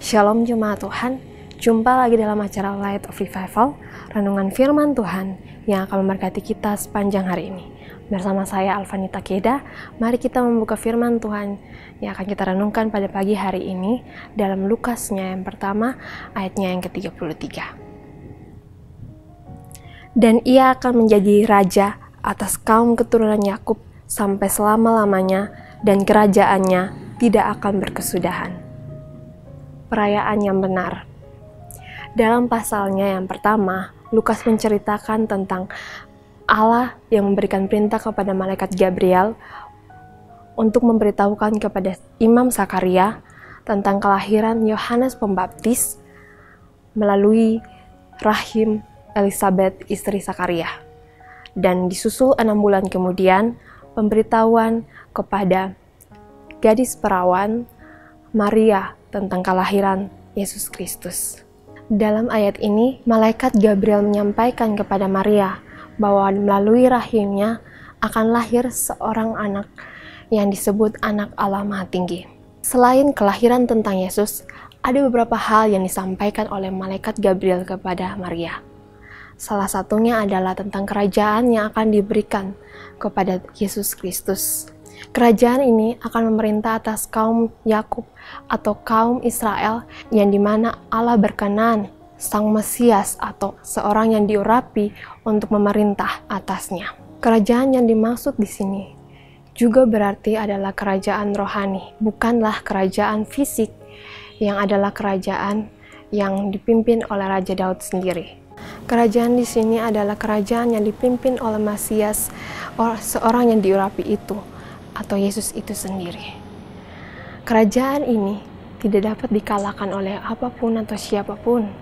Shalom Jemaat Tuhan, jumpa lagi dalam acara Light of Revival, renungan firman Tuhan yang akan memberkati kita sepanjang hari ini. Bersama saya Alvanita Keda, mari kita membuka firman Tuhan yang akan kita renungkan pada pagi hari ini dalam Lukasnya yang pertama, ayatnya yang ke-33. Dan ia akan menjadi raja atas kaum keturunan Yakub sampai selama-lamanya, dan kerajaannya tidak akan berkesudahan. Perayaan yang benar. Dalam pasalnya yang pertama, Lukas menceritakan tentang Allah yang memberikan perintah kepada malaikat Gabriel untuk memberitahukan kepada Imam Zakaria tentang kelahiran Yohanes Pembaptis melalui rahim Elizabeth, istri Zakaria. Dan disusul 6 bulan kemudian, pemberitahuan kepada gadis perawan Maria tentang kelahiran Yesus Kristus. Dalam ayat ini, malaikat Gabriel menyampaikan kepada Maria bahwa melalui rahimnya akan lahir seorang anak yang disebut anak Allah Maha Tinggi. Selain kelahiran tentang Yesus, ada beberapa hal yang disampaikan oleh malaikat Gabriel kepada Maria. Salah satunya adalah tentang kerajaan yang akan diberikan kepada Yesus Kristus. Kerajaan ini akan memerintah atas kaum Yakub atau kaum Israel yang dimana Allah berkenan Sang Mesias atau seorang yang diurapi untuk memerintah atasnya. Kerajaan yang dimaksud di sini juga berarti adalah kerajaan rohani, bukanlah kerajaan fisik yang adalah kerajaan yang dipimpin oleh Raja Daud sendiri. Kerajaan di sini adalah kerajaan yang dipimpin oleh Mesias, seorang yang diurapi itu, atau Yesus itu sendiri. Kerajaan ini tidak dapat dikalahkan oleh apapun atau siapapun,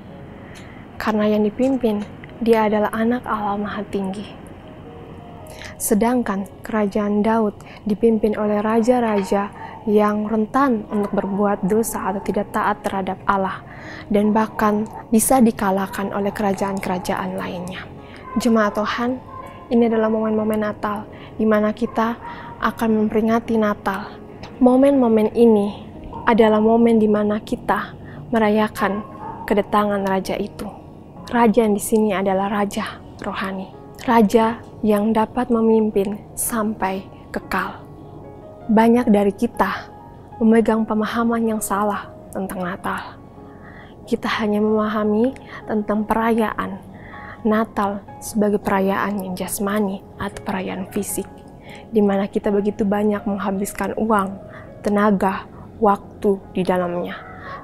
karena yang dipimpin dia adalah anak Allah Maha Tinggi. Sedangkan kerajaan Daud dipimpin oleh raja-raja yang rentan untuk berbuat dosa atau tidak taat terhadap Allah, dan bahkan bisa dikalahkan oleh kerajaan-kerajaan lainnya. Jemaat Tuhan, ini adalah momen-momen Natal di mana kita akan memperingati Natal. Momen-momen ini adalah momen di mana kita merayakan kedatangan Raja itu. Raja yang di sini adalah Raja rohani, Raja yang dapat memimpin sampai kekal. Banyak dari kita memegang pemahaman yang salah tentang Natal. Kita hanya memahami tentang perayaan Natal sebagai perayaan yang jasmani atau perayaan fisik, di mana kita begitu banyak menghabiskan uang, tenaga, waktu di dalamnya,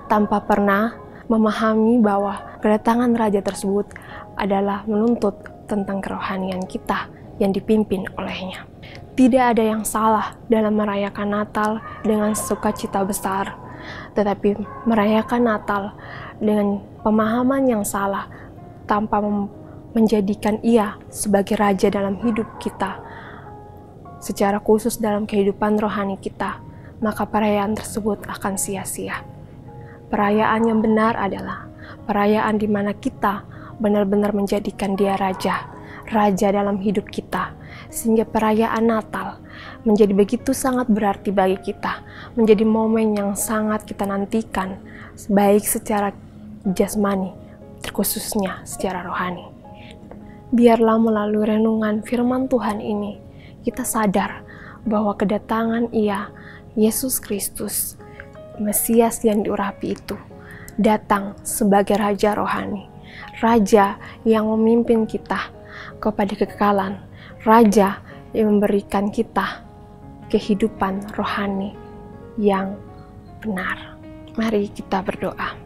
tanpa pernah memahami bahwa kedatangan Raja tersebut adalah menuntut tentang kerohanian kita yang dipimpin olehnya. Tidak ada yang salah dalam merayakan Natal dengan sukacita besar, tetapi merayakan Natal dengan pemahaman yang salah tanpa menjadikan ia sebagai Raja dalam hidup kita, secara khusus dalam kehidupan rohani kita, maka perayaan tersebut akan sia-sia. Perayaan yang benar adalah perayaan di mana kita benar-benar menjadikan dia Raja dalam hidup kita, sehingga perayaan Natal menjadi begitu sangat berarti bagi kita, menjadi momen yang sangat kita nantikan, baik secara jasmani, terkhususnya secara rohani. Biarlah melalui renungan firman Tuhan ini, kita sadar bahwa kedatangan Ia, Yesus Kristus, Mesias yang diurapi itu, datang sebagai Raja rohani, Raja yang memimpin kita kepada kekekalan, Raja yang memberikan kita kehidupan rohani yang benar. Mari kita berdoa.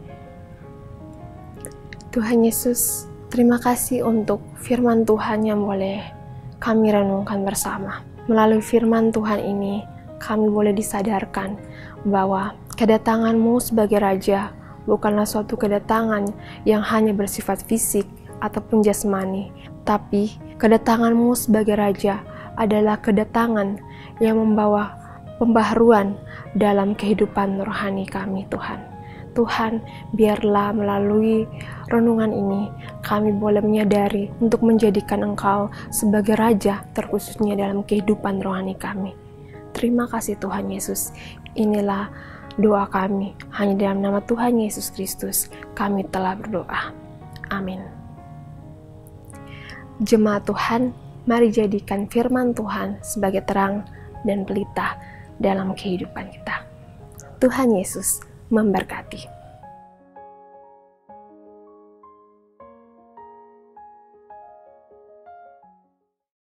Tuhan Yesus, terima kasih untuk firman Tuhan yang boleh kami renungkan bersama. Melalui firman Tuhan ini, kami boleh disadarkan bahwa kedatangan-Mu sebagai Raja bukanlah suatu kedatangan yang hanya bersifat fisik ataupun jasmani, tapi kedatangan-Mu sebagai Raja adalah kedatangan yang membawa pembaharuan dalam kehidupan rohani kami, Tuhan. Tuhan, biarlah melalui renungan ini kami boleh menyadari untuk menjadikan Engkau sebagai Raja terkhususnya dalam kehidupan rohani kami. Terima kasih Tuhan Yesus. Inilah doa kami. Hanya dalam nama Tuhan Yesus Kristus kami telah berdoa. Amin. Jemaat Tuhan, mari jadikan firman Tuhan sebagai terang dan pelita dalam kehidupan kita. Tuhan Yesus memberkati.